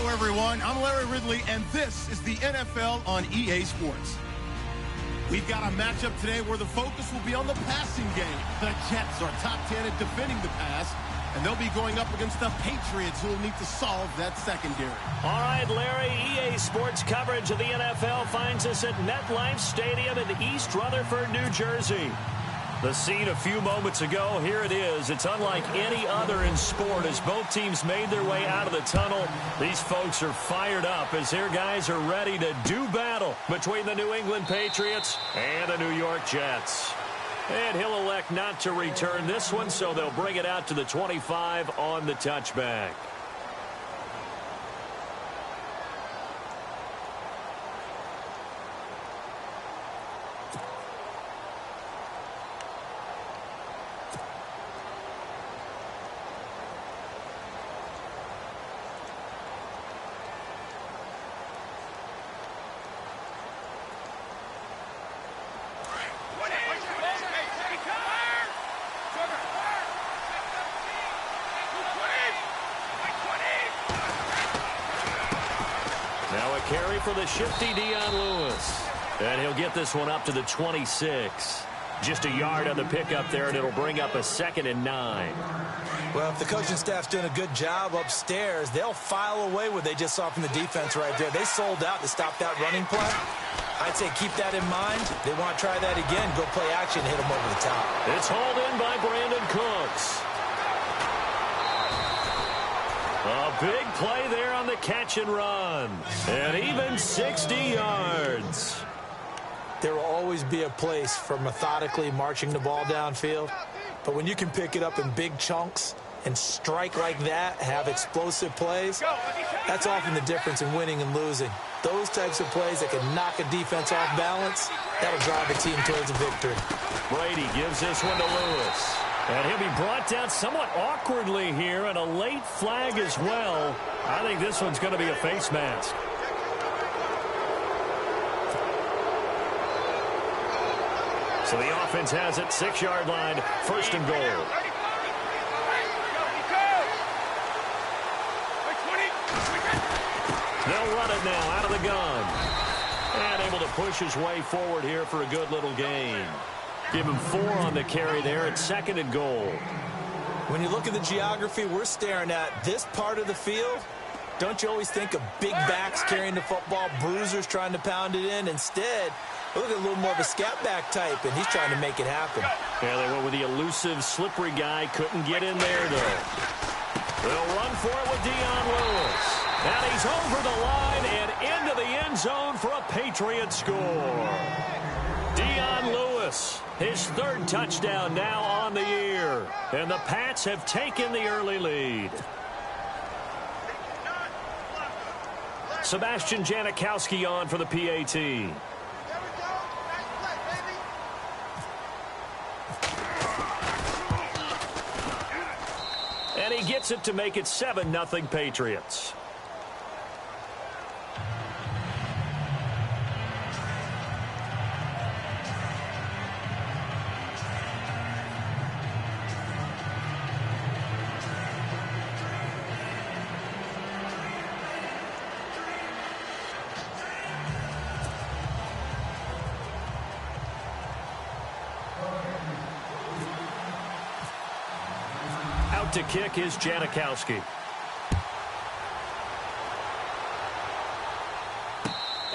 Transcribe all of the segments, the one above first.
everyone. I'm Larry Ridley, and this is the NFL on EA Sports. We've got a matchup today where the focus will be on the passing game. The Jets are top 10 at defending the pass, and they'll be going up against the Patriots, who will need to solve that secondary. All right, Larry, EA Sports coverage of the NFL finds us at MetLife Stadium in East Rutherford, New Jersey. The scene a few moments ago, here it is. It's unlike any other in sport as both teams made their way out of the tunnel. These folks are fired up as their guys are ready to do battle between the New England Patriots and the New York Jets. And he'll elect not to return this one, so they'll bring it out to the 25 on the touchback. Carry for the shifty Dion Lewis. And he'll get this one up to the 26. Just a yard on the pickup there, and it'll bring up a 2nd and 9. Well, if the coaching staff's doing a good job upstairs, they'll file away what they just saw from the defense right there. They sold out to stop that running play. I'd say keep that in mind. They want to try that again. Go play action, hit them over the top. It's hauled in by Brandon Cooks. A big play there on the catch and run. And even 60 yards. There will always be a place for methodically marching the ball downfield. But when you can pick it up in big chunks and strike like that, have explosive plays, that's often the difference in winning and losing. Those types of plays that can knock a defense off balance, that'll drive a team towards a victory. Brady gives this one to Lewis. And he'll be brought down somewhat awkwardly here, and a late flag as well. I think this one's going to be a face mask. So the offense has it, 6-yard line, 1st and goal. They'll run it now out of the gun. And able to push his way forward here for a good little gain. Give him 4 on the carry there at 2nd and goal. When you look at the geography we're staring at, this part of the field, don't you always think of big backs carrying the football, bruisers trying to pound it in? Instead, look at a little more of a scat back type, and he's trying to make it happen. Yeah, they went with the elusive, slippery guy. Couldn't get in there, though. They'll run for it with Dion Lewis. And he's over the line and into the end zone for a Patriot score. Dion Lewis, his 3rd touchdown now on the year. And the Pats have taken the early lead. Sebastian Janikowski on for the PAT. And he gets it to make it 7-0 Patriots. To kick is Janikowski.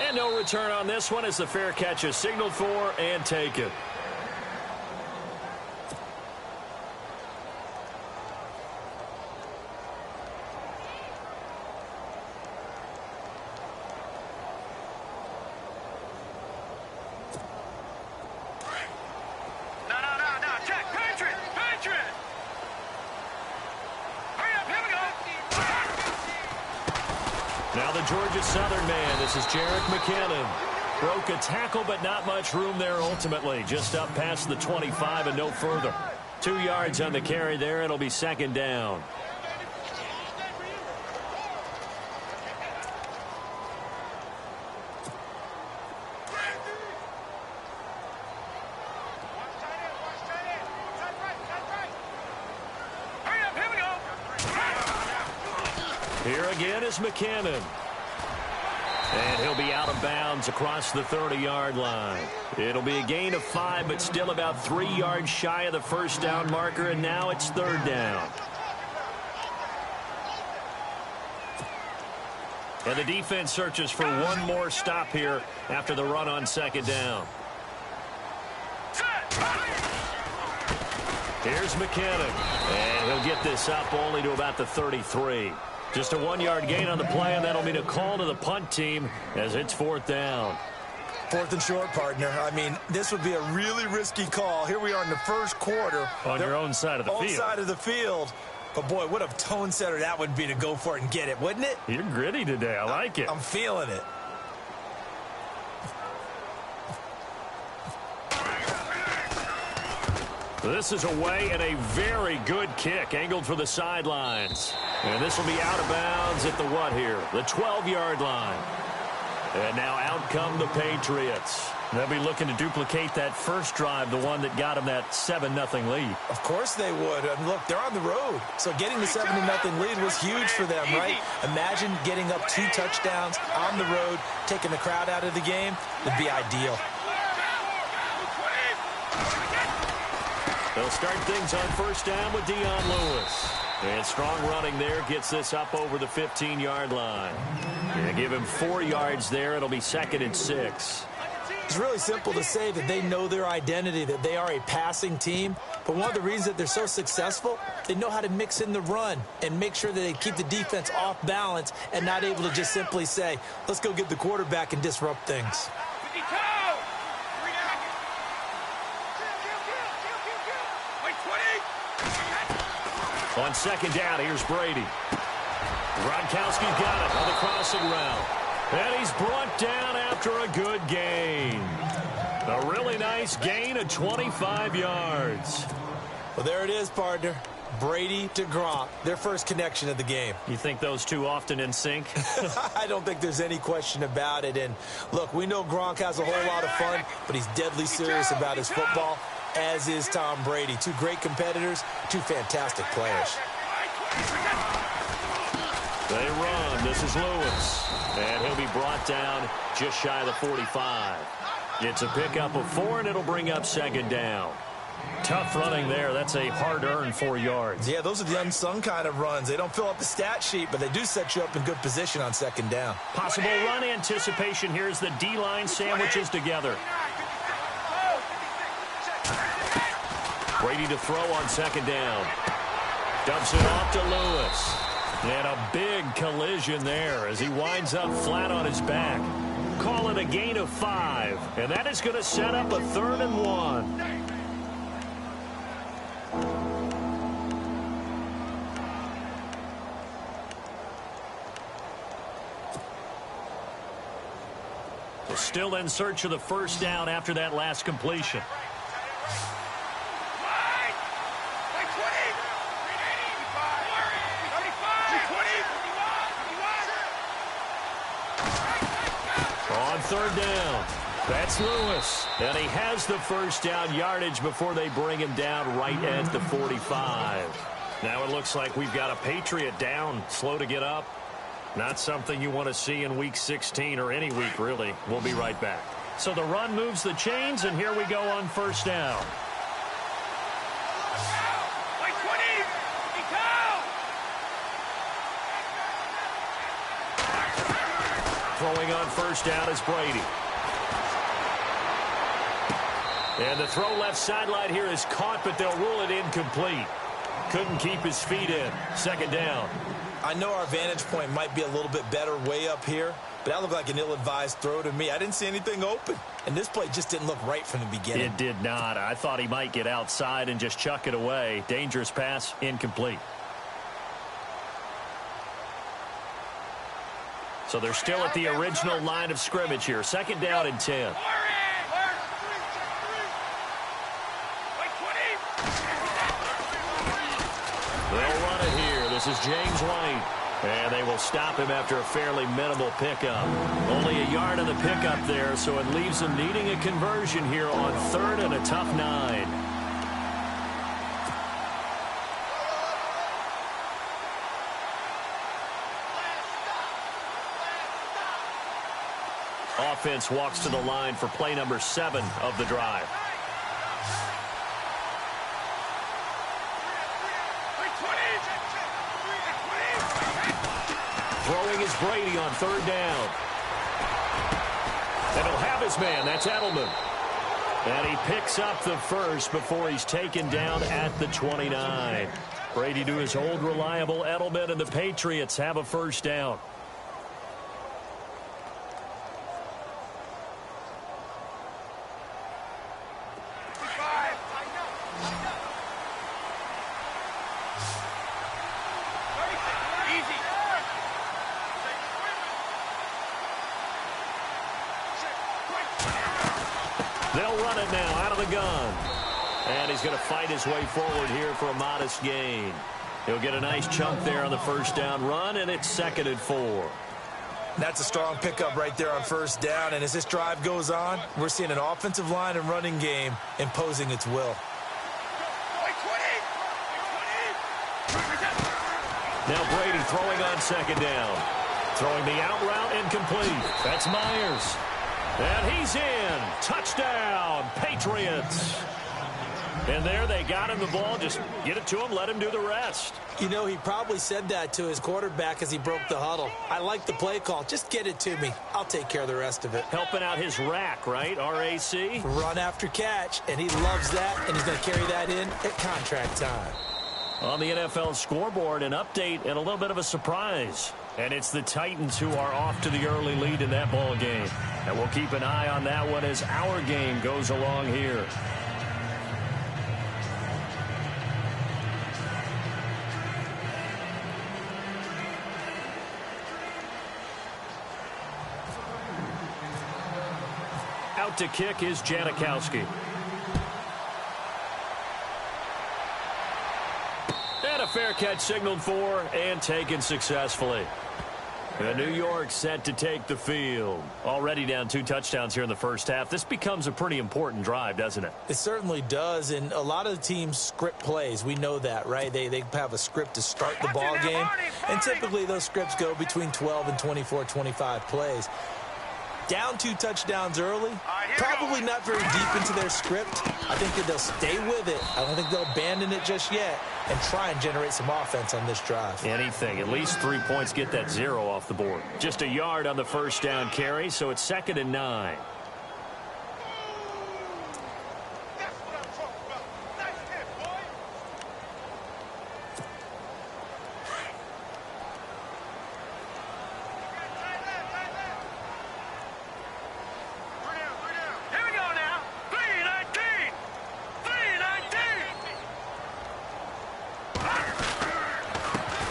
And no return on this one as the fair catch is signaled for and taken. Now the Georgia Southern man, this is Jerick McKinnon. Broke a tackle, but not much room there ultimately. Just up past the 25 and no further. 2 yards on the carry there. It'll be 2nd down. Here Here again is McKinnon. And he'll be out of bounds across the 30-yard line. It'll be a gain of 5, but still about 3 yards shy of the first down marker, and now it's 3rd down. And the defense searches for one more stop here after the run on 2nd down. Here's McKinnon, and he'll get this up only to about the 33. Just a 1-yard gain on the play, and that'll mean a call to the punt team as it's 4th down. 4th and short, partner. I mean, this would be a really risky call. Here we are in the first quarter. On your own side of the field. Own side of the field. But, boy, what a tone setter that would be to go for it and get it, wouldn't it? You're gritty today. I like it. I'm feeling it. This is away and a very good kick, angled for the sidelines. And this will be out of bounds at the what here? The 12-yard line. And now out come the Patriots. They'll be looking to duplicate that first drive, the one that got them that 7-0 lead. Of course they would. And look, they're on the road. So getting the 7-0 lead was huge for them, right? Imagine getting up 2 touchdowns on the road, taking the crowd out of the game. Would be ideal. They'll start things on 1st down with Dion Lewis. And strong running there gets this up over the 15-yard line. And give him 4 yards there. It'll be 2nd and 6. It's really simple to say that they know their identity, that they are a passing team. But one of the reasons that they're so successful, they know how to mix in the run and make sure that they keep the defense off balance and not able to just simply say, let's go get the quarterback and disrupt things. On 2nd down, here's Brady. Gronkowski's got it on the crossing route. And he's brought down after a good gain. A really nice gain of 25 yards. Well, there it is, partner. Brady to Gronk, their first connection of the game. You think those two often in sync? I don't think there's any question about it. And, look, we know Gronk has a whole lot of fun, but he's deadly serious about his football, as is Tom Brady. 2 great competitors, 2 fantastic players. They run. This is Lewis. And he'll be brought down just shy of the 45. It's a pickup of 4, and it'll bring up 2nd down. Tough running there. That's a hard-earned 4 yards. Yeah, those are the unsung kind of runs. They don't fill up the stat sheet, but they do set you up in good position on 2nd down. Possible run anticipation. Here's the D-line sandwiches together. Brady to throw on 2nd down. Dumps it off to Lewis. And a big collision there as he winds up flat on his back. Call it a gain of 5. And that is going to set up a 3rd and 1. Still in search of the 1st down after that last completion. On 3rd down, that's Lewis. And he has the 1st down yardage before they bring him down right at the 45. Now it looks like we've got a Patriot down, slow to get up. Not something you want to see in Week 16 or any week, really. We'll be right back. So the run moves the chains, and here we go on 1st down. Throwing on 1st down is Brady. And the throw left sideline here is caught, but they'll rule it incomplete. Couldn't keep his feet in. 2nd down. I know our vantage point might be a little bit better way up here, but that looked like an ill-advised throw to me. I didn't see anything open, and this play just didn't look right from the beginning. It did not. I thought he might get outside and just chuck it away. Dangerous pass, incomplete. So they're still at the original line of scrimmage here. 2nd down and 10. They'll run it here. This is James White. And they will stop him after a fairly minimal pickup. Only a yard of the pickup there, so it leaves them needing a conversion here on 3rd and a tough 9. Offense walks to the line for play number 7 of the drive. Throwing is Brady on 3rd down. And he'll have his man. That's Edelman. And he picks up the first before he's taken down at the 29. Brady to his old reliable Edelman, and the Patriots have a first down. They'll run it now out of the gun. And he's going to fight his way forward here for a modest gain. He'll get a nice chunk there on the first down run, and it's 2nd and 4. That's a strong pickup right there on 1st down. And as this drive goes on, we're seeing an offensive line and running game imposing its will. Now Brady throwing on 2nd down. Throwing the out route incomplete. That's Myers. And he's in. Touchdown, Patriots. And there they got him the ball. Just get it to him, let him do the rest. You know, he probably said that to his quarterback as he broke the huddle. I like the play call. Just get it to me. I'll take care of the rest of it. Helping out his rack, right? R-A-C? Run after catch, and he loves that, and he's going to carry that in at contract time. On the NFL scoreboard, an update and a little bit of a surprise. And it's the Titans who are off to the early lead in that ball game. And we'll keep an eye on that one as our game goes along here. Out to kick is Janikowski. And a fair catch signaled for and taken successfully. And New York set to take the field. Already down 2 touchdowns here in the first half. This becomes a pretty important drive, doesn't it? It certainly does, and a lot of the teams script plays. We know that, right? They have a script to start the ball game, and typically those scripts go between 12 and 24, 25 plays. Down 2 touchdowns early, probably not very deep into their script. I think that they'll stay with it. I don't think they'll abandon it just yet and try and generate some offense on this drive. Anything. At least 3 points, get that 0 off the board. Just a yard on the first down carry, so it's 2nd and 9.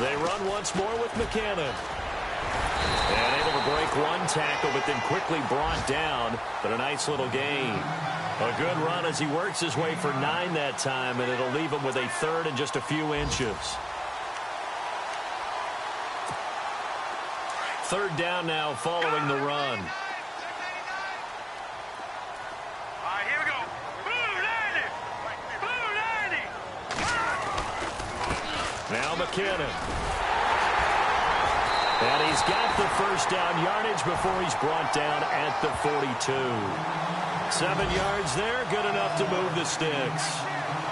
They run once more with McCannon. And able to break one tackle, but then quickly brought down. But a nice little gain. A good run as he works his way for 9 that time, and it'll leave him with a 3rd and just a few inches. 3rd down now following the run. Now McKinnon. And he's got the first down yardage before he's brought down at the 42. 7 yards there, good enough to move the sticks.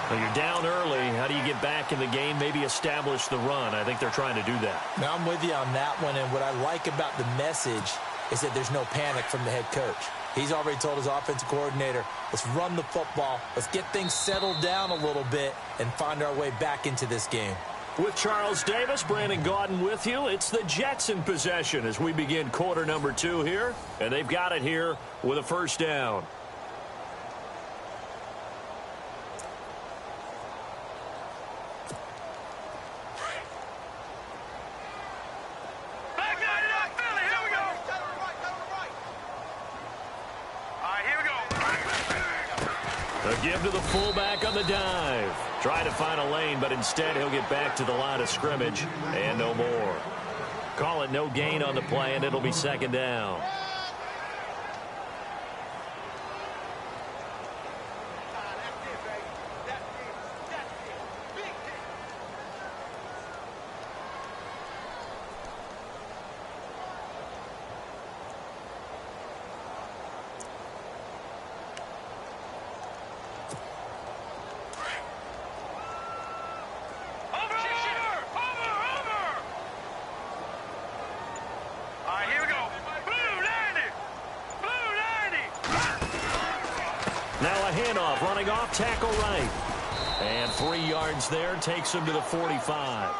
Well, you're down early. How do you get back in the game, maybe establish the run? I think they're trying to do that. Now, I'm with you on that one, and what I like about the message is that there's no panic from the head coach. He's already told his offensive coordinator, let's run the football, let's get things settled down a little bit and find our way back into this game. With Charles Davis, Brandon Gaudin with you. It's the Jets in possession as we begin quarter number 2 here. And they've got it here with a first down. A give to the fullback on the dive. Try to find a lane, but instead he'll get back to the line of scrimmage and no more. Call it no gain on the play, and it'll be 2nd down. Now a handoff running off tackle right. And 3 yards there takes him to the 45.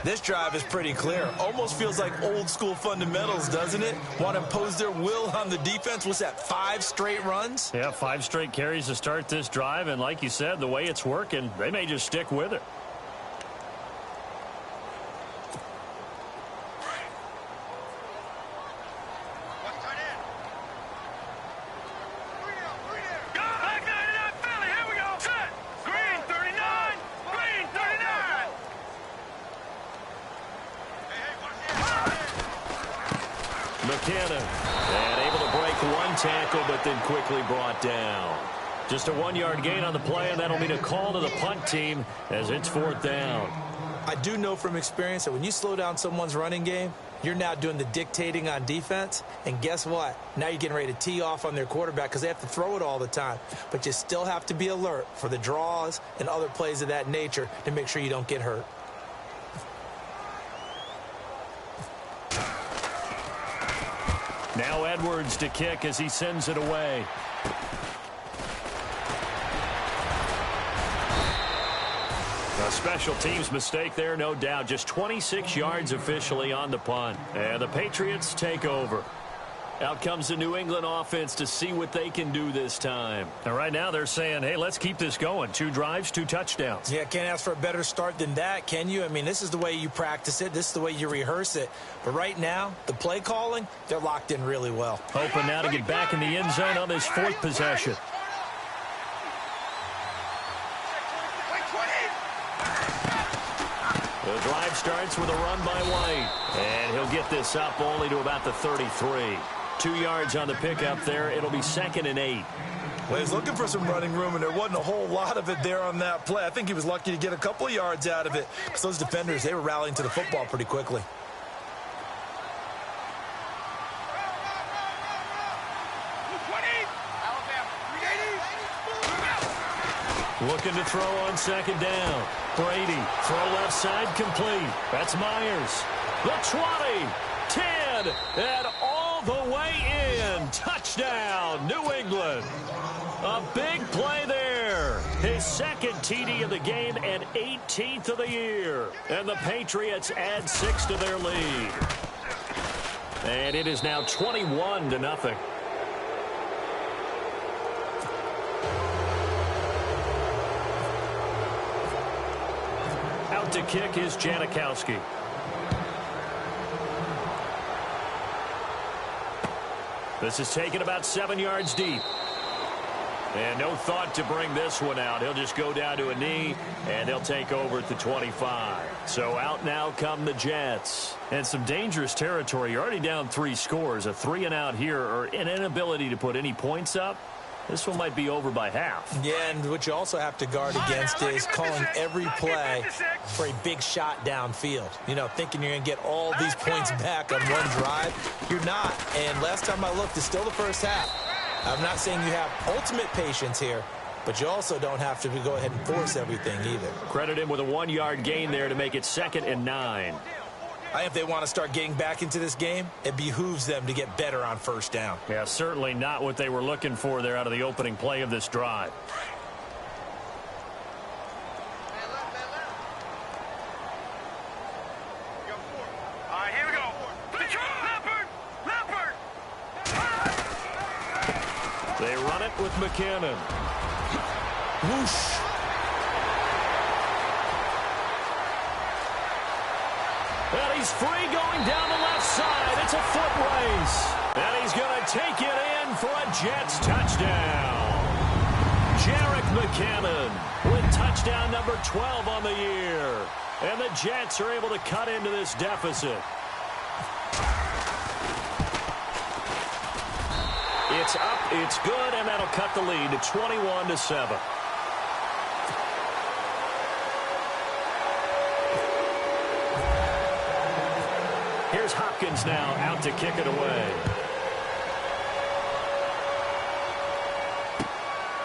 This drive is pretty clear. Almost feels like old school fundamentals, doesn't it? Want to impose their will on the defense. What's that, 5 straight runs? Yeah, 5 straight carries to start this drive. And like you said, the way it's working, they may just stick with it. McKinnon, and able to break 1 tackle, but then quickly brought down. Just a 1-yard gain on the play, and that'll mean a call to the punt team as it's 4th down. I do know from experience that when you slow down someone's running game, you're now doing the dictating on defense. And guess what? Now you're getting ready to tee off on their quarterback because they have to throw it all the time. But you still have to be alert for the draws and other plays of that nature to make sure you don't get hurt. Now Edwards to kick as he sends it away. A special teams mistake there, no doubt. Just 26 yards officially on the punt. And the Patriots take over. Out comes the New England offense to see what they can do this time. And right now they're saying, hey, let's keep this going. 2 drives, 2 touchdowns. Yeah, can't ask for a better start than that, can you? I mean, this is the way you practice it. This is the way you rehearse it. But right now, the play calling, they're locked in really well. Hoping now to get back in the end zone on this 4th possession. The drive starts with a run by White. And he'll get this up only to about the 33. 2 yards on the pickup there. It'll be 2nd and 8. Well, he's looking for some running room, and there wasn't a whole lot of it there on that play. I think he was lucky to get a couple of yards out of it because those defenders, they were rallying to the football pretty quickly. Looking to throw on 2nd down. Brady, throw left side, complete. That's Myers. The 20, 10, and all the way in. Touchdown, New England. A big play there. His 2nd TD of the game and 18th of the year. And the Patriots add 6 to their lead. And it is now 21-0. Out to kick is Janikowski. This is taken about 7 yards deep. And no thought to bring this one out. He'll just go down to a knee, and they'll take over at the 25. So out now come the Jets. And some dangerous territory. You're already down 3 scores. A 3-and-out here, or an inability to put any points up. This one might be over by half. Yeah, and what you also have to guard against is calling every play for a big shot downfield. You know, thinking you're going to get all these points back on one drive. You're not. And last time I looked, it's still the first half. I'm not saying you have ultimate patience here, but you also don't have to go ahead and force everything either. Credit him with a 1-yard gain there to make it 2nd and 9. I think if they want to start getting back into this game, it behooves them to get better on 1st down. Yeah, certainly not what they were looking for there out of the opening play of this drive. All right, here we go. Leopard! They run it with McKinnon. Whoosh. And he's free going down the left side. It's a foot race. And he's going to take it in for a Jets touchdown. Jerick McKinnon with touchdown number 12 on the year. And the Jets are able to cut into this deficit. It's up, it's good, and that'll cut the lead to 21-7. Here's Hopkins now out to kick it away.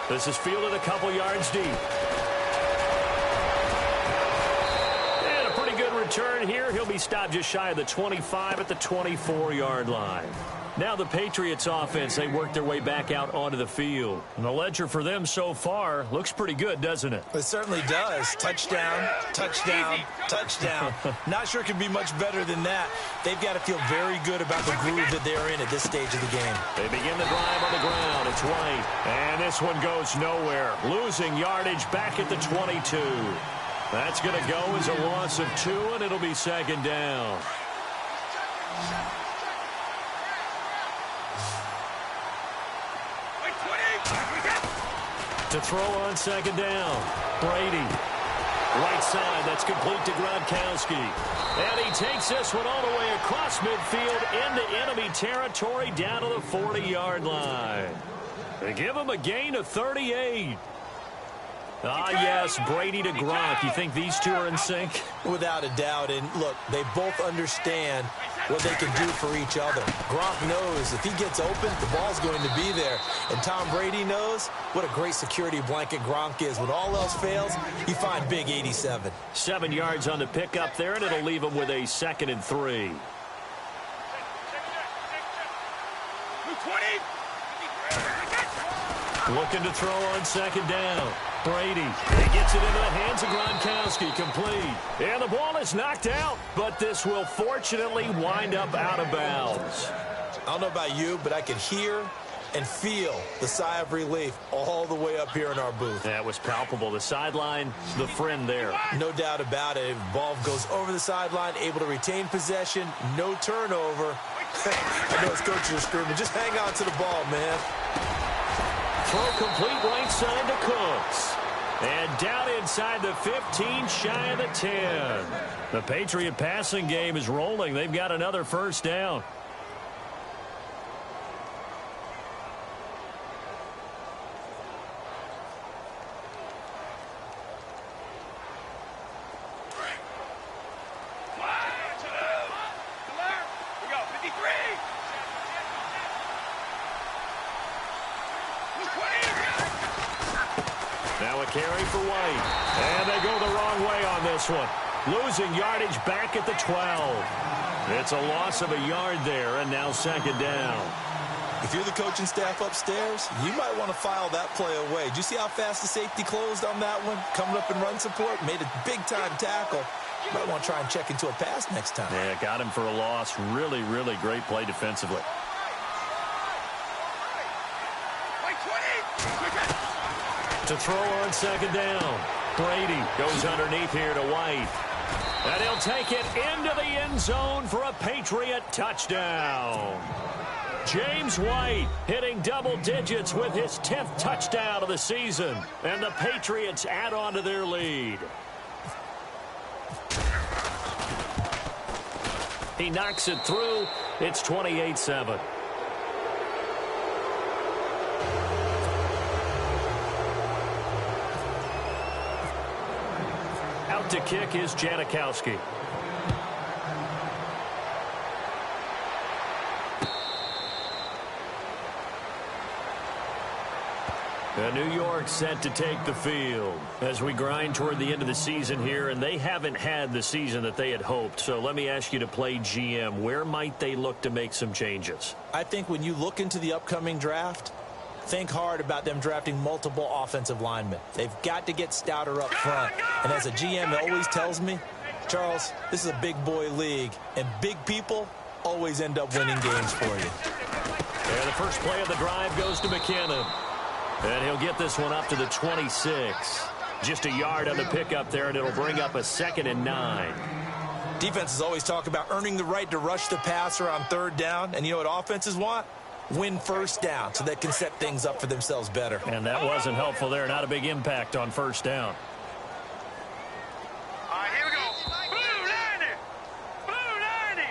This is fielded a couple yards deep. And a pretty good return here. He'll be stopped just shy of the 25 at the 24-yard line. Now the Patriots offense, they work their way back out onto the field. And the ledger for them so far looks pretty good, doesn't it? It certainly does. Touchdown, touchdown, touchdown. Not sure it could be much better than that. They've got to feel very good about the groove that they're in at this stage of the game. They begin the drive on the ground. It's White. And this one goes nowhere. Losing yardage back at the 22. That's going to go as a loss of 2, and it'll be second down. To throw on second down, Brady. Right side, that's complete to Gronkowski. And he takes this one all the way across midfield into enemy territory down to the 40-yard line. They give him a gain of 38. Ah, yes, Brady to Gronk. You think these two are in sync? Without a doubt. And, look, they both understand what they can do for each other. Gronk knows if he gets open, the ball's going to be there. And Tom Brady knows what a great security blanket Gronk is. When all else fails, you find big 87. 7 yards on the pickup there, and it'll leave him with a 2nd and 3. Looking to throw on second down. Brady. He gets it into the hands of Gronkowski. Complete. And the ball is knocked out, but this will fortunately wind up out of bounds. I don't know about you, but I can hear and feel the sigh of relief all the way up here in our booth. That was palpable. The sideline, the friend there. No doubt about it. Ball goes over the sideline, able to retain possession, no turnover. I know his coaches are screaming, just hang on to the ball, man. Throw complete right side to Cooks. And down inside the 15, shy of the 10. The Patriot passing game is rolling. They've got another first down. Now a carry for White. And they go the wrong way on this one. Losing yardage back at the 12. It's a loss of a yard there, and now second down. If you're the coaching staff upstairs, you might want to file that play away. Did you see how fast the safety closed on that one? Coming up in run support, made a big-time tackle. Might want to try and check into a pass next time. Yeah, got him for a loss. Really, really great play defensively. To throw on second down. Brady goes underneath here to White. And he'll take it into the end zone for a Patriot touchdown. James White hitting double digits with his 10th touchdown of the season. And the Patriots add on to their lead. He knocks it through. It's 28-7. Out to kick is Janikowski. New York set to take the field as we grind toward the end of the season here, and they haven't had the season that they had hoped. So let me ask you to play GM. Where might they look to make some changes? I think when you look into the upcoming draft, think hard about them drafting multiple offensive linemen. They've got to get stouter up front. And as a GM always tells me, Charles, this is a big boy league, and big people always end up winning games for you. And the first play of the drive goes to McKinnon. And he'll get this one up to the 26. Just a yard on the pickup there, and it'll bring up a 2nd and 9. Defenses always talk about earning the right to rush the passer on third down. And you know what offenses want? Win first down so they can set things up for themselves better. And that wasn't helpful there. Not a big impact on first down. All right, here we go. Blue 90. Blue 90.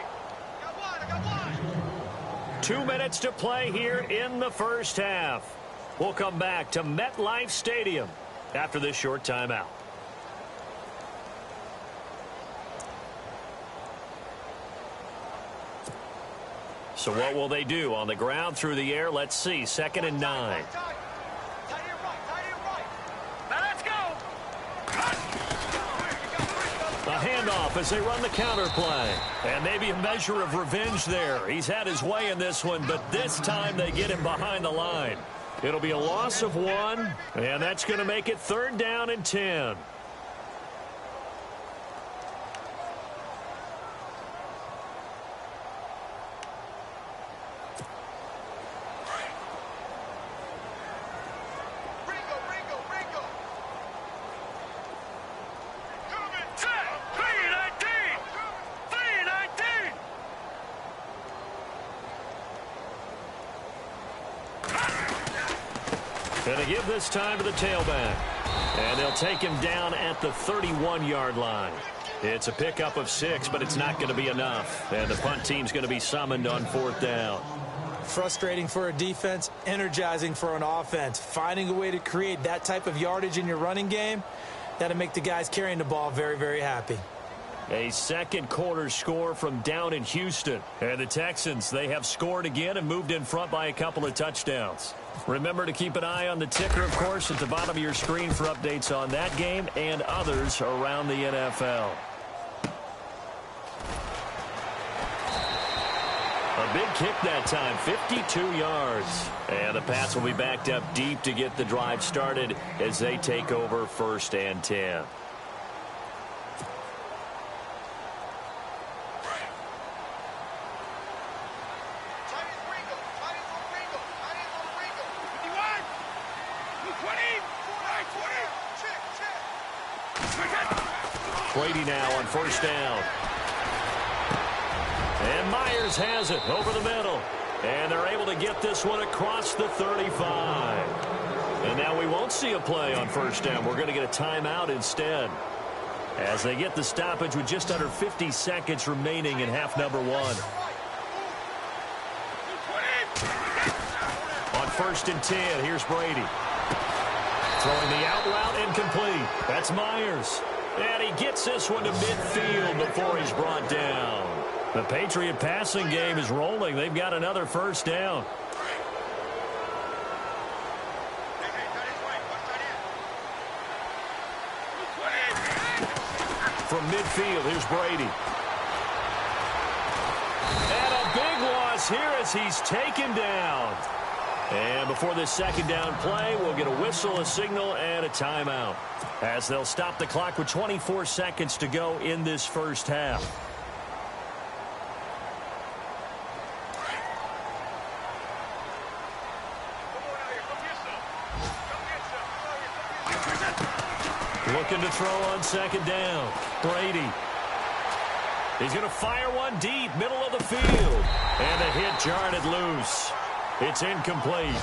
I got one. 2 minutes to play here in the first half. We'll come back to MetLife Stadium after this short timeout. So what will they do? On the ground, through the air, let's see. 2nd and 9. Now let's go. A handoff as they run the counter play. And maybe a measure of revenge there. He's had his way in this one, but this time they get him behind the line. It'll be a loss of 1, and that's going to make it 3rd down and 10. Going to give this time to the tailback. And they'll take him down at the 31-yard line. It's a pickup of 6, but it's not going to be enough. And the punt team's going to be summoned on 4th down. Frustrating for a defense, energizing for an offense. Finding a way to create that type of yardage in your running game, that'll make the guys carrying the ball very, very happy. A second quarter score from down in Houston. And the Texans, they have scored again and moved in front by a couple of touchdowns. Remember to keep an eye on the ticker, of course, at the bottom of your screen for updates on that game and others around the NFL. A big kick that time, 52 yards. And the Pats will be backed up deep to get the drive started as they take over 1st and 10. Brady now on 1st down. And Myers has it over the middle. And they're able to get this one across the 35. And now we won't see a play on 1st down. We're going to get a timeout instead. As they get the stoppage with just under 50 seconds remaining in half number 1. On 1st and 10, here's Brady. Throwing the out route incomplete. That's Myers. And he gets this one to midfield before he's brought down. The Patriot passing game is rolling. They've got another 1st down. From midfield, here's Brady. And a big loss here as he's taken down. And before this 2nd down play, we'll get a whistle, a signal, and a timeout. As they'll stop the clock with 24 seconds to go in this 1st half. Looking to throw on 2nd down. Brady. He's going to fire one deep, middle of the field. And the hit jarred it loose. It's incomplete.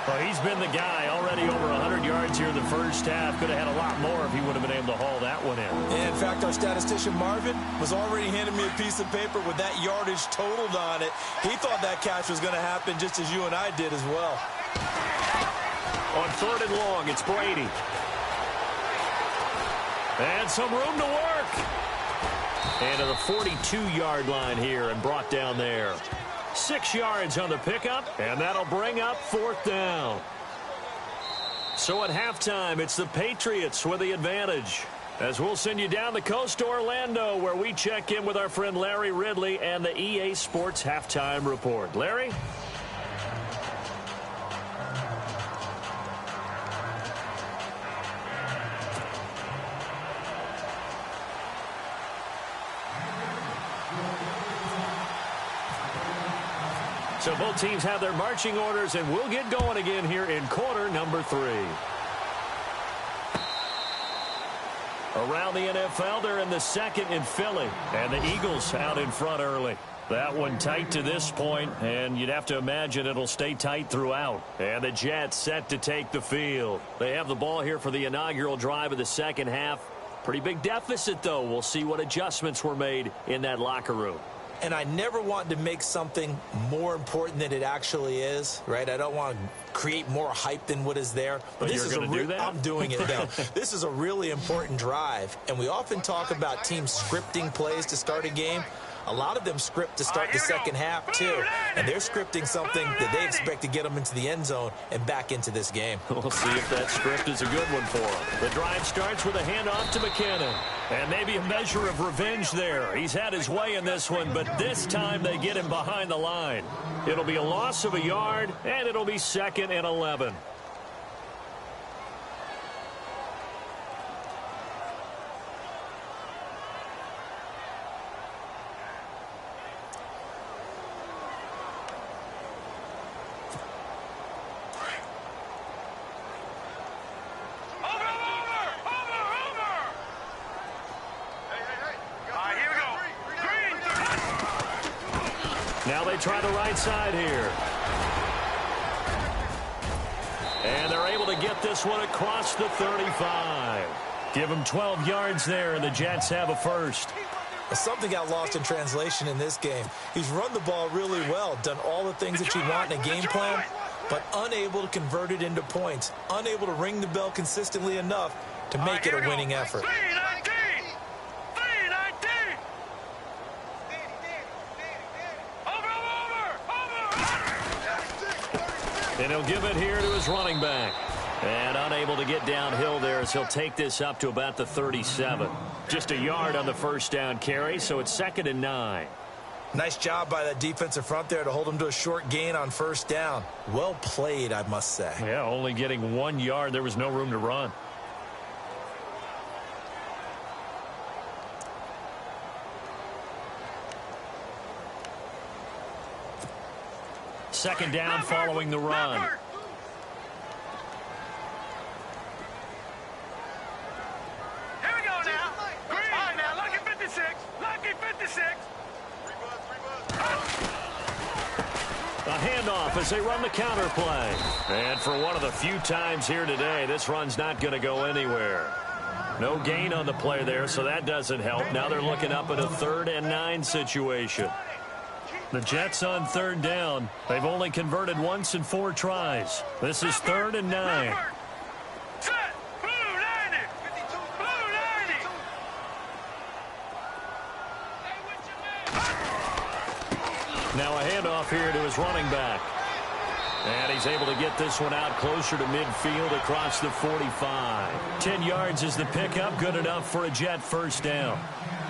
Well, he's been the guy already over 100 yards here in the 1st half. Could have had a lot more if he would have been able to haul that one in. In fact, our statistician Marvin was already handing me a piece of paper with that yardage totaled on it. He thought that catch was going to happen just as you and I did as well. On 3rd and long, it's Brady. And some room to work. And to the 42-yard line here and brought down there. 6 yards on the pickup, and that'll bring up 4th down. So at halftime, it's the Patriots with the advantage. As we'll send you down the coast to Orlando, where we check in with our friend Larry Ridley and the EA Sports Halftime Report. Larry? So both teams have their marching orders, and we'll get going again here in quarter number 3. Around the NFL, they're in the 2nd in Philly, and the Eagles out in front early. That one tight to this point, and you'd have to imagine it'll stay tight throughout. And the Jets set to take the field. They have the ball here for the inaugural drive of the 2nd half. Pretty big deficit, though. We'll see what adjustments were made in that locker room. And I never want to make something more important than it actually is, right? I don't want to create more hype than what is there. But this is do that? I'm doing it now. This is a really important drive, and we often talk about teams scripting plays to start a game. A lot of them script to start the second half, too. And they're scripting something that they expect to get them into the end zone and back into this game. We'll see if that script is a good one for them. The drive starts with a handoff to McKinnon. And maybe a measure of revenge there. He's had his way in this one, but this time they get him behind the line. It'll be a loss of a yard, and it'll be 2nd and 11. Now they try the right side here. And they're able to get this one across the 35. Give them 12 yards there, and the Jets have a first. Something got lost in translation in this game. He's run the ball really well, done all the things that you want in a game plan, but unable to convert it into points, unable to ring the bell consistently enough to make it a winning effort. And he'll give it here to his running back. And unable to get downhill there as he'll take this up to about the 37. Just a yard on the first down carry, so it's 2nd and 9. Nice job by that defensive front there to hold him to a short gain on first down. Well played, I must say. Yeah, only getting 1 yard. There was no room to run. Second down following the run. Here we go now. All right, now, lucky 56. Lucky 56. A handoff as they run the counter play. And for one of the few times here today, this run's not going to go anywhere. No gain on the play there, so that doesn't help. Now they're looking up at a 3rd and 9 situation. The Jets on 3rd down. They've only converted once in 4 tries. This is 3rd and 9. Set. Blue 90. Blue 90. Now a handoff here to his running back. And he's able to get this one out closer to midfield across the 45. 10 yards is the pickup. Good enough for a Jet first down.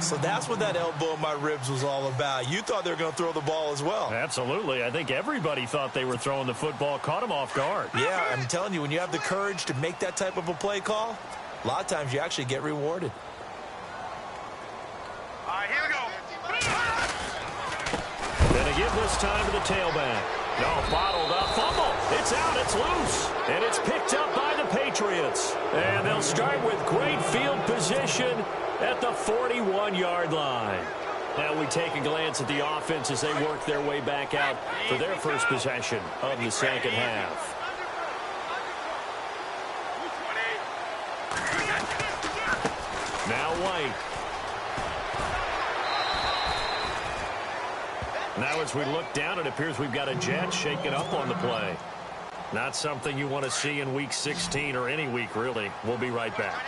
So that's what that elbow in my ribs was all about. You thought they were going to throw the ball as well. Absolutely. I think everybody thought they were throwing the football, caught him off guard. Yeah, I'm telling you, when you have the courage to make that type of a play call, a lot of times you actually get rewarded. All right, here we go. And they give this time to the tailback. No, bottled up. Fumble. It's out. It's loose. And it's picked up by the Patriots. And they'll start with great field position at the 41-yard line. Now we take a glance at the offense as they work their way back out for their first possession of the second half. Now White. Now as we look down, it appears we've got a Jet shaking up on the play. Not something you want to see in Week 16 or any week, really. We'll be right back.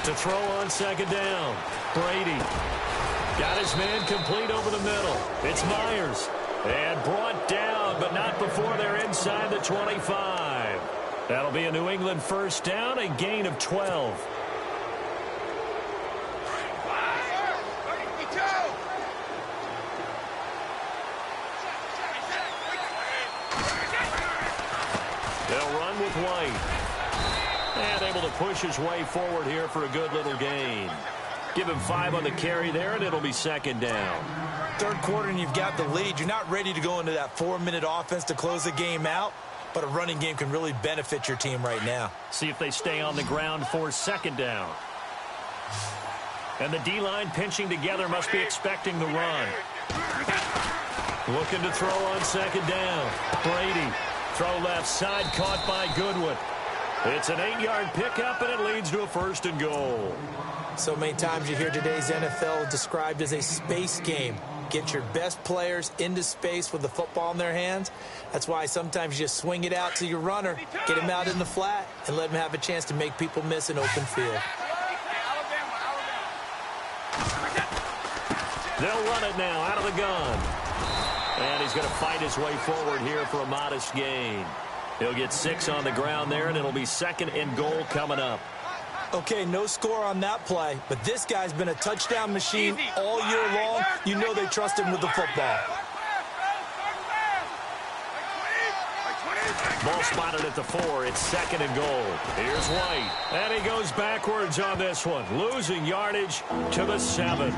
To throw on second down. Brady got his man complete over the middle. It's Myers. And brought down, but not before they're inside the 25. That'll be a New England first down, a gain of 12. They'll run with White. And able to push his way forward here for a good little gain. Give him 5 on the carry there, and it'll be second down. Third quarter, and you've got the lead. You're not ready to go into that 4-minute offense to close the game out, but a running game can really benefit your team right now. See if they stay on the ground for second down. And the D-line pinching together, must be expecting the run. Looking to throw on second down. Brady. Throw left side, caught by Goodwin. It's an 8-yard pickup, and it leads to a first and goal. So many times you hear today's NFL described as a space game. Get your best players into space with the football in their hands. That's why sometimes you just swing it out to your runner, get him out in the flat, and let him have a chance to make people miss an open field. They'll run it now out of the gun. And he's going to fight his way forward here for a modest gain. He'll get 6 on the ground there, and it'll be 2nd and goal coming up. Okay, no score on that play, but this guy's been a touchdown machine all year long. You know they trust him with the football. Ball spotted at the 4. It's 2nd and goal. Here's White. And he goes backwards on this one, losing yardage to the 7.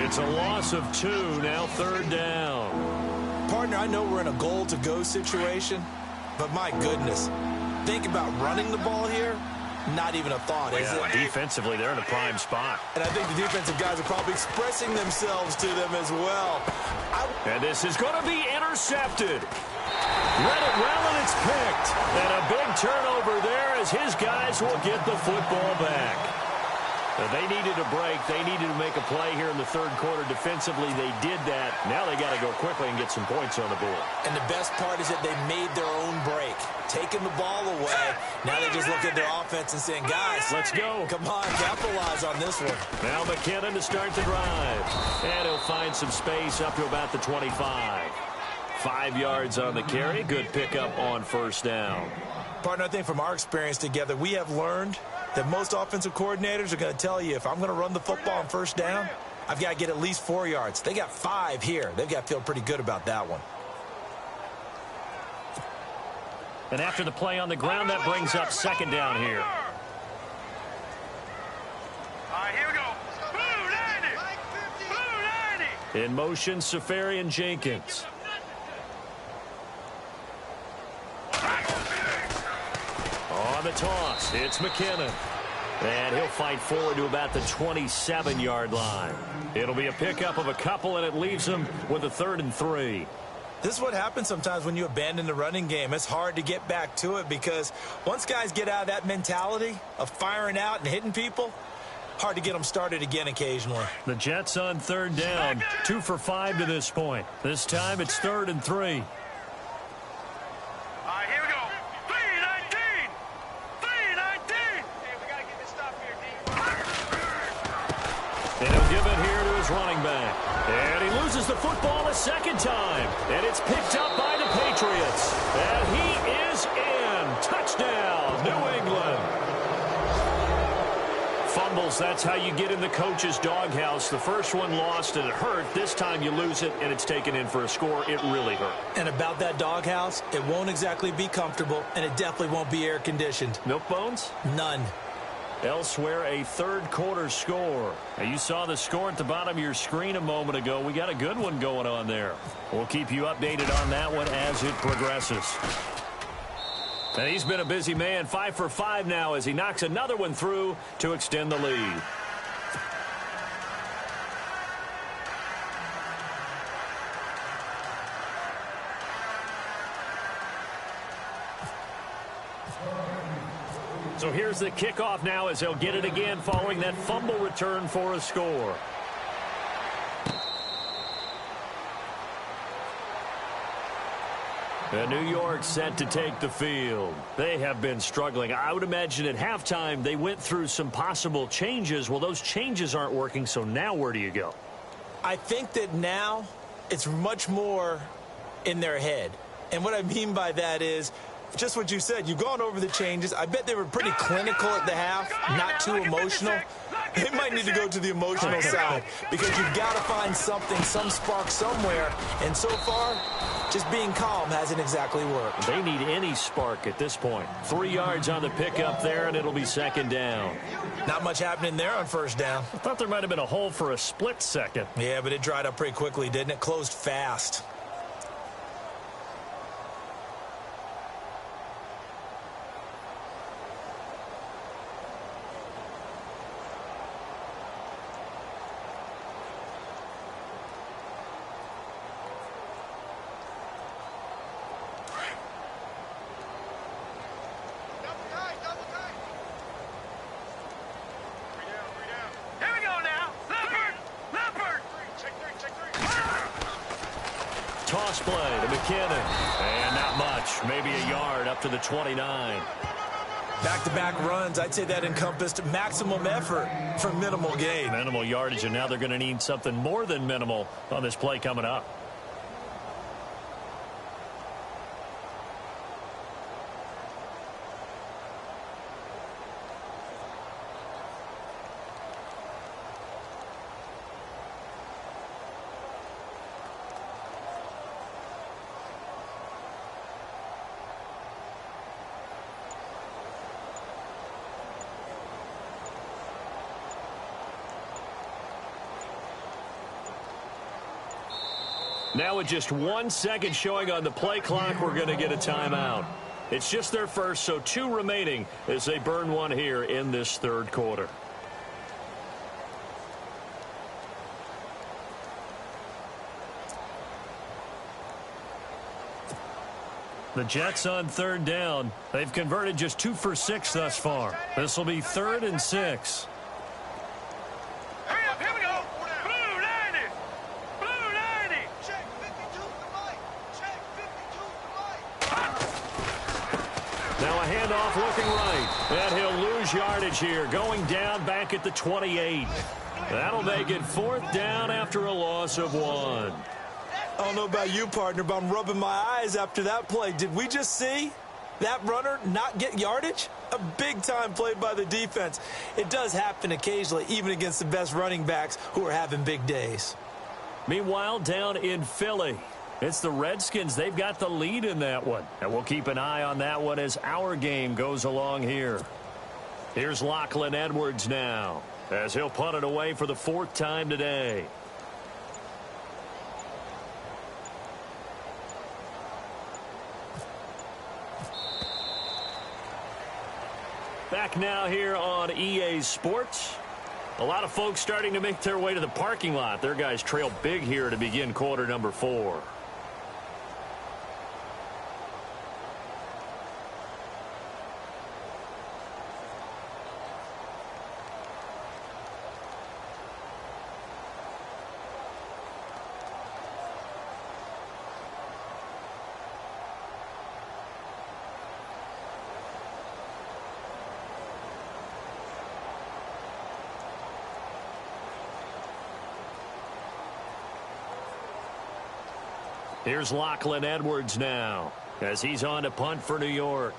It's a loss of 2, now 3rd down. Partner, I know we're in a goal-to-go situation, but my goodness, think about running the ball here. Not even a thought, is it? Defensively, they're in a prime spot. And I think the defensive guys are probably expressing themselves to them as well. And this is going to be intercepted. Let it well, and it's picked. And a big turnover there as his guys will get the football back. They needed a break. They needed to make a play here in the 3rd quarter. Defensively, they did that. Now they got to go quickly and get some points on the board. And the best part is that they made their own break, taking the ball away. Now they just look at their offense and saying, guys, let's go. Come on, capitalize on this one. Now McKinnon to start the drive. And he'll find some space up to about the 25. 5 yards on the carry. Good pickup on 1st down. Partner, I think from our experience together, we have learned that most offensive coordinators are going to tell you, if I'm going to run the football on 1st down, I've got to get at least 4 yards. They got 5 here. They've got to feel pretty good about that one. And after the play on the ground, that brings up 2nd down here. All right, here we go. Blue 90. Blue 90. In motion, Safarian Jenkins. On the toss, it's McKinnon. And he'll fight forward to about the 27-yard line. It'll be a pickup of a couple, and it leaves him with a 3rd and 3. This is what happens sometimes when you abandon the running game. It's hard to get back to it because once guys get out of that mentality of firing out and hitting people, hard to get them started again occasionally. The Jets on 3rd down, 2 for 5 to this point. This time it's 3rd and 3. And he'll give it here to his running back. And he loses the football a 2nd time. And it's picked up by the Patriots. And he is in. Touchdown, New England. Fumbles, that's how you get in the coach's doghouse. The first one lost and it hurt. This time you lose it and it's taken in for a score. It really hurt. And about that doghouse, it won't exactly be comfortable, and it definitely won't be air-conditioned. Milk bones? None. Elsewhere, a 3rd quarter score. Now, you saw the score at the bottom of your screen a moment ago. We got a good one going on there. We'll keep you updated on that one as it progresses. And he's been a busy man, 5 for 5 now as he knocks another one through to extend the lead. So here's the kickoff now as they'll get it again following that fumble return for a score. And New York set to take the field. They have been struggling. I would imagine at halftime they went through some possible changes. Well, those changes aren't working, so now where do you go? I think that now it's much more in their head. And what I mean by that is just what you said. You've gone over the changes. I bet they were pretty clinical at the half, not too emotional. They might need to go to the emotional side because you've got to find something, some spark somewhere. And so far, just being calm hasn't exactly worked. They need any spark at this point. 3 yards on the pickup there, and it'll be 2nd down. Not much happening there on 1st down. I thought there might have been a hole for a split second. Yeah, but it dried up pretty quickly, didn't it? Closed fast. Toss play to McKinnon. And not much. Maybe a yard up to the 29. Back-to-back runs, I'd say that encompassed maximum effort for minimal gain. Minimal yardage, and now they're going to need something more than minimal on this play coming up. Now with just 1 second showing on the play clock, we're going to get a timeout. It's just their first, so 2 remaining as they burn one here in this third quarter. The Jets on third down. They've converted just 2 for 6 thus far. This will be 3rd and 6. Handoff looking right, and he'll lose yardage here, going down back at the 28. That'll make it 4th down after a loss of 1. I don't know about you, partner, but I'm rubbing my eyes after that play. Did we just see that runner not get yardage? A big-time play by the defense. It does happen occasionally, even against the best running backs who are having big days. Meanwhile, down in Philly, it's the Redskins. They've got the lead in that one. And we'll keep an eye on that one as our game goes along here. Here's Lachlan Edwards now, as he'll punt it away for the 4th time today. Back now here on EA Sports. A lot of folks starting to make their way to the parking lot. Their guys trail big here to begin quarter number 4. Here's Lachlan Edwards now, as he's on to punt for New York.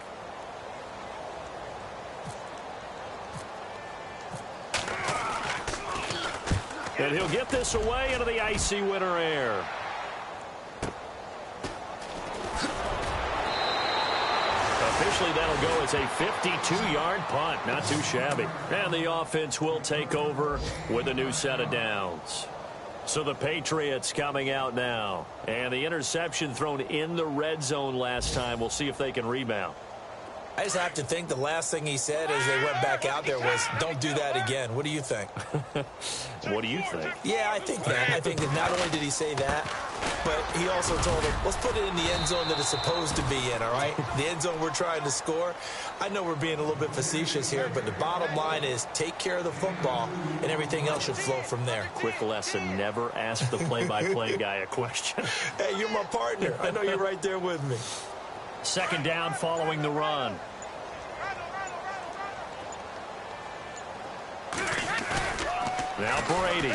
And he'll get this away into the icy winter air. Officially, that'll go as a 52-yard punt. Not too shabby. And the offense will take over with a new set of downs. So the Patriots coming out now. And the interception thrown in the red zone last time. We'll see if they can rebound. I just have to think the last thing he said as they went back out there was, don't do that again. What do you think? What do you think? Yeah, I think that. I think that not only did he say that, but he also told him, let's put it in the end zone that it's supposed to be in, all right? The end zone we're trying to score. I know we're being a little bit facetious here, but the bottom line is take care of the football, and everything else should flow from there. Quick lesson, never ask the play-by-play guy a question. Hey, you're my partner. I know you're right there with me. 2nd down following the run. Now Brady.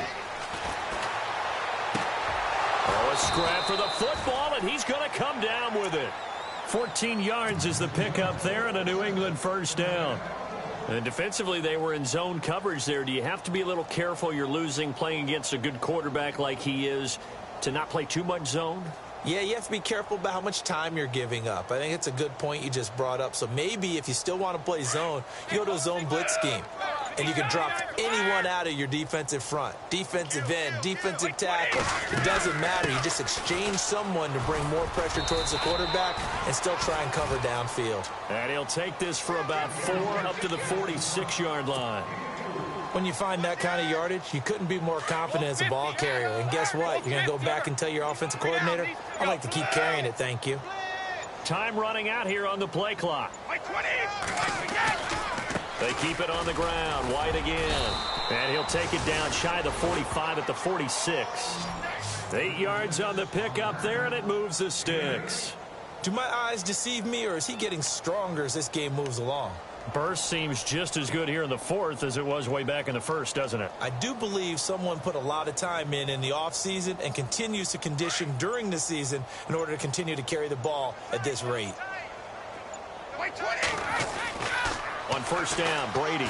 Oh, a scrap for the football, and he's going to come down with it. 14 yards is the pickup there, and a New England 1st down. And defensively, they were in zone coverage there. Do you have to be a little careful? You're losing, playing against a good quarterback like he is, to not play too much zone? Yeah, you have to be careful about how much time you're giving up. I think it's a good point you just brought up. So maybe if you still want to play zone, you go to a zone blitz scheme. And you can drop anyone out of your defensive front. Defensive end, defensive tackle. It doesn't matter. You just exchange someone to bring more pressure towards the quarterback and still try and cover downfield. And he'll take this for about 4 up to the 46-yard line. When you find that kind of yardage, you couldn't be more confident as a ball carrier. And guess what? You're going to go back and tell your offensive coordinator, I'd like to keep carrying it, thank you. Time running out here on the play clock. They keep it on the ground. White again. And he'll take it down shy of the 45 at the 46. 8 yards on the pickup there, and it moves the sticks. Do my eyes deceive me, or is he getting stronger as this game moves along? Burst seems just as good here in the fourth as it was way back in the first, doesn't it? I do believe someone put a lot of time in the offseason and continues to condition during the season in order to continue to carry the ball at this rate. On first down, Brady.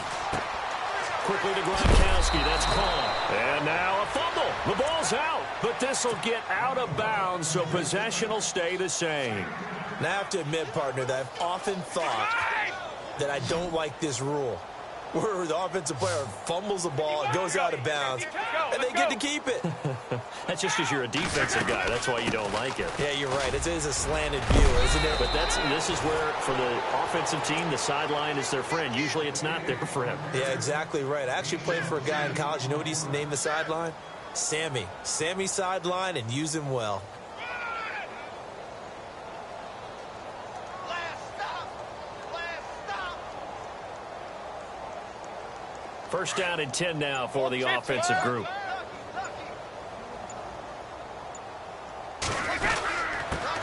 Quickly to Gronkowski. That's caught. And now a fumble. The ball's out. But this will get out of bounds, so possession will stay the same. Now I have to admit, partner, that I've often thought that I don't like this rule, where the offensive player fumbles the ball, it goes out of bounds, and they get to keep it. That's just because you're a defensive guy. That's why you don't like it. Yeah, you're right. It is a slanted view, isn't it? But this is where, for the offensive team, the sideline is their friend. Usually it's not their friend. Yeah, exactly right. I actually played for a guy in college. You know what he used to name the sideline? Sammy. Sammy sideline, and use him well. First down and 10 now for the offensive group.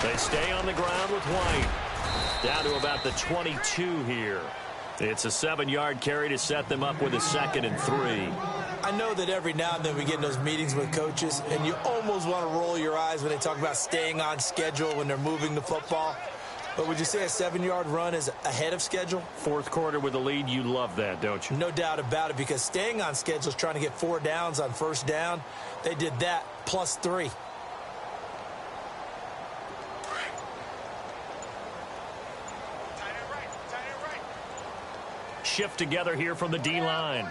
They stay on the ground with White. Down to about the 22 here. It's a 7-yard carry to set them up with a 2nd and 3. I know that every now and then we get in those meetings with coaches, and you almost want to roll your eyes when they talk about staying on schedule when they're moving the football. But would you say a 7-yard run is ahead of schedule? Fourth quarter with the lead, you love that, don't you? No doubt about it, because staying on schedule is trying to get 4 downs on first down. They did that plus 3. Shift together here from the D-line.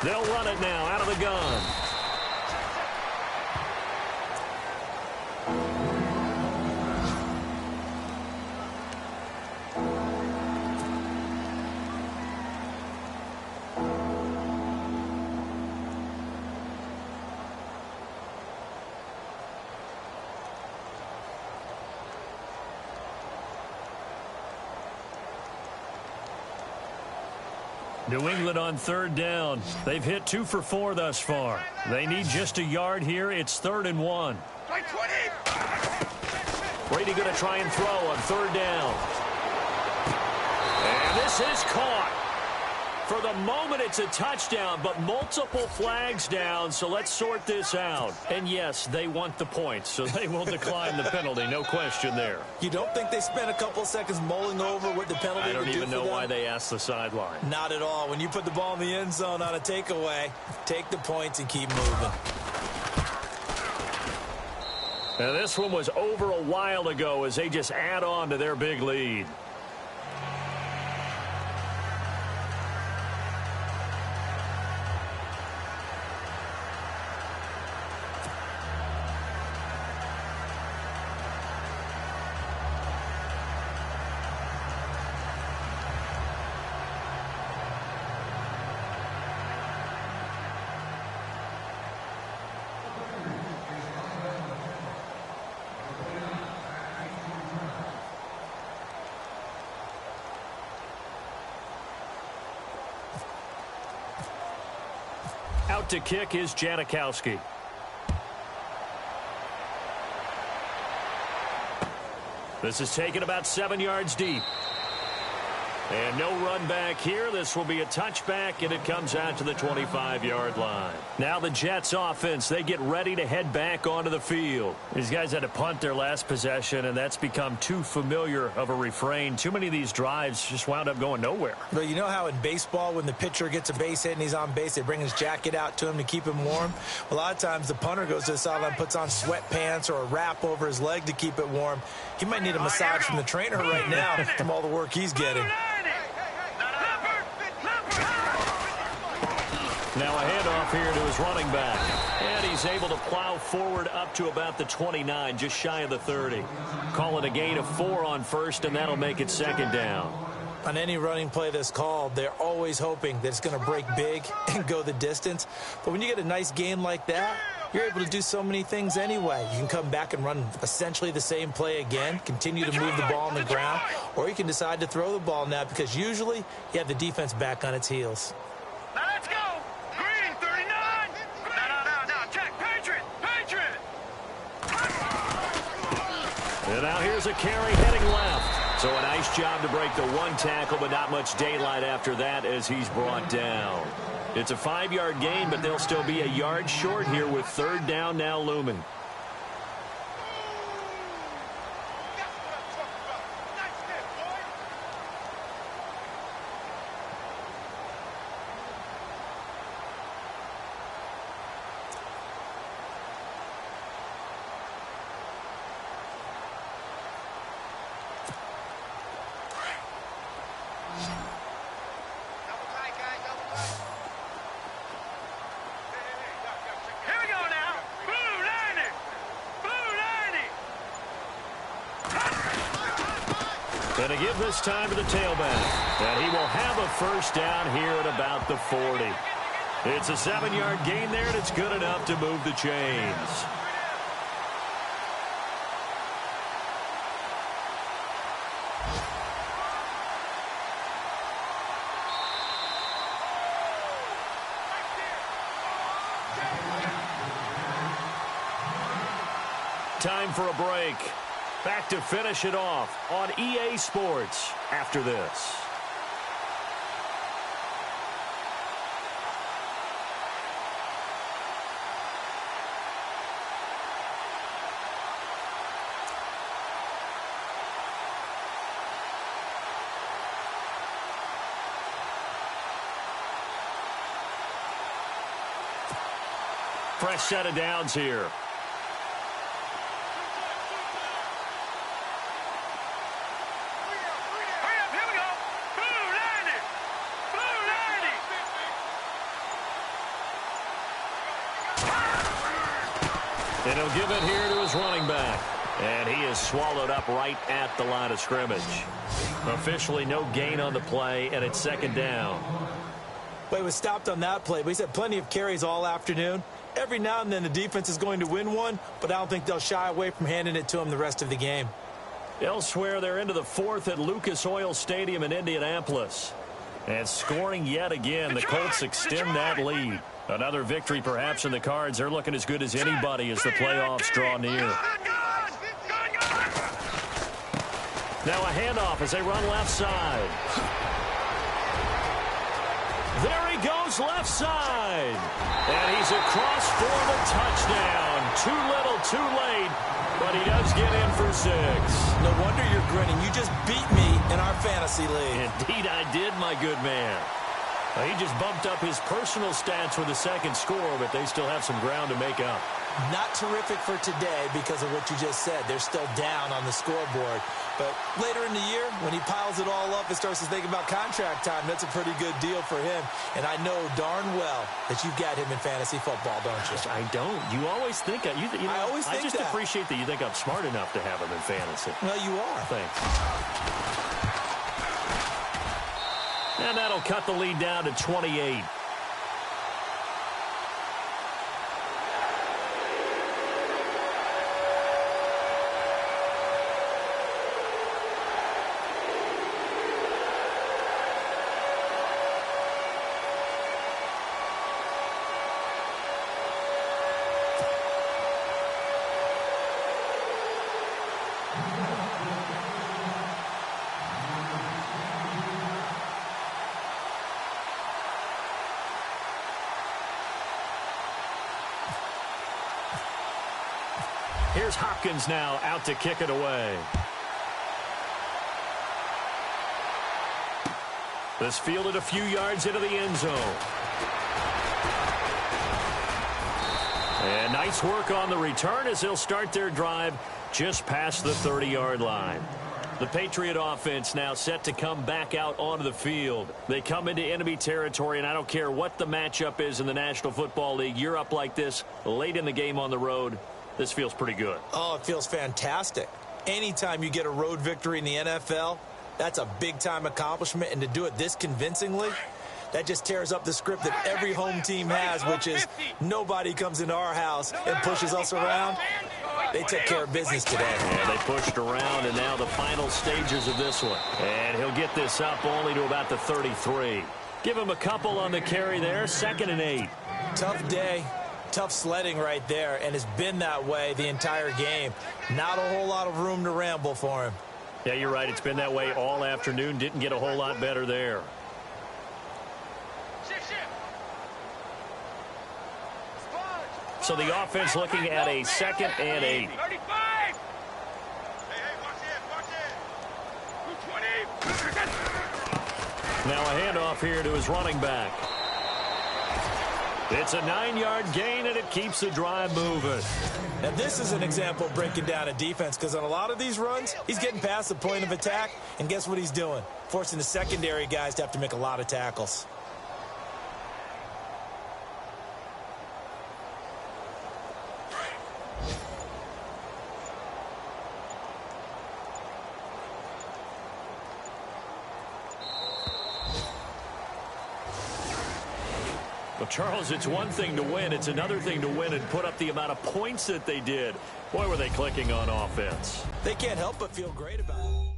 They'll run it now out of the gun. New England on third down. They've hit 2 for 4 thus far. They need just a yard here. It's 3rd and 1. Brady going to try and throw on third down. And this is caught. For the moment, it's a touchdown, but multiple flags down, so let's sort this out. And yes, they want the points, so they will decline the penalty, no question there. You don't think they spent a couple seconds mulling over what the penalty I don't would do even know why they asked the sideline. Not at all. When you put the ball in the end zone on a takeaway, take the points and keep moving. Now, this one was over a while ago as they just add on to their big lead. Out to kick is Janikowski. This is taken about 7 yards deep. And no run back here. This will be a touchback, and it comes out to the 25-yard line. Now the Jets offense, they get ready to head back onto the field. These guys had to punt their last possession, and that's become too familiar of a refrain. Too many of these drives just wound up going nowhere. But you know how in baseball, when the pitcher gets a base hit and he's on base, they bring his jacket out to him to keep him warm? A lot of times the punter goes to the sideline, puts on sweatpants or a wrap over his leg to keep it warm. He might need a massage from the trainer right now from all the work he's getting. Now a handoff here to his running back. And he's able to plow forward up to about the 29, just shy of the 30. Call it a gain of 4 on first, and that'll make it second down. On any running play that's called, they're always hoping that it's going to break big and go the distance. But when you get a nice gain like that, you're able to do so many things anyway. You can come back and run essentially the same play again, continue to move the ball on the ground, or you can decide to throw the ball now because usually you have the defense back on its heels. Now let's go. Green, 39. No. Check. Patriot. And now here's a carry heading left. So a nice job to break the one tackle, but not much daylight after that as he's brought down. It's a 5-yard gain, but they'll still be a yard short here with third down now looming. And to give this time to the tailback. And he will have a first down here at about the 40. It's a 7-yard gain there, and it's good enough to move the chains. Time for a break. Back to finish it off on EA Sports after this. Fresh set of downs here. And he'll give it here to his running back. And he is swallowed up right at the line of scrimmage. Officially no gain on the play, and it's second down. Well, he was stopped on that play, but he's had plenty of carries all afternoon. Every now and then the defense is going to win one, but I don't think they'll shy away from handing it to him the rest of the game. Elsewhere, they're into the fourth at Lucas Oil Stadium in Indianapolis. And scoring yet again, the Colts extend that lead. Another victory perhaps in the cards. They're looking as good as anybody as the playoffs draw near. Now a handoff as they run left side. There he goes left side. And he's across for the touchdown. Too little, too late. But he does get in for 6. No wonder you're grinning. You just beat me in our fantasy league. Indeed I did, my good man. He just bumped up his personal stats with a second score, but they still have some ground to make up. Not terrific for today because of what you just said. They're still down on the scoreboard. But later in the year, when he piles it all up and starts to think about contract time, that's a pretty good deal for him. And I know darn well that you've got him in fantasy football, don't you? I don't. You always think I just that. appreciate that you think I'm smart enough to have him in fantasy. Well, you are. Thanks. And that'll cut the lead down to 28. Here's Hopkins now out to kick it away. This fielded a few yards into the end zone. And nice work on the return as they'll start their drive just past the 30-yard line. The Patriot offense now set to come back out onto the field. They come into enemy territory, and I don't care what the matchup is in the National Football League. You're up like this late in the game on the road. This feels pretty good. Oh, it feels fantastic. Anytime you get a road victory in the NFL, that's a big-time accomplishment, and to do it this convincingly, that just tears up the script that every home team has, which is nobody comes into our house and pushes us around. They took care of business today. Yeah, they pushed around, and now the final stages of this one. And he'll get this up only to about the 33. Give him a couple on the carry there, 2nd and 8. Tough day, tough sledding right there, and it's been that way the entire game. Not a whole lot of room to ramble for him. Yeah, you're right. It's been that way all afternoon. Didn't get a whole lot better there. So the offense looking at a 2nd and 8. 35! Hey, watch it. Now a handoff here to his running back. It's a 9-yard gain, and it keeps the drive moving. Now this is an example of breaking down a defense, because on a lot of these runs, he's getting past the point of attack, and guess what he's doing? Forcing the secondary guys to have to make a lot of tackles. Well, Charles, it's one thing to win. It's another thing to win and put up the amount of points that they did. Boy, were they clicking on offense. They can't help but feel great about it.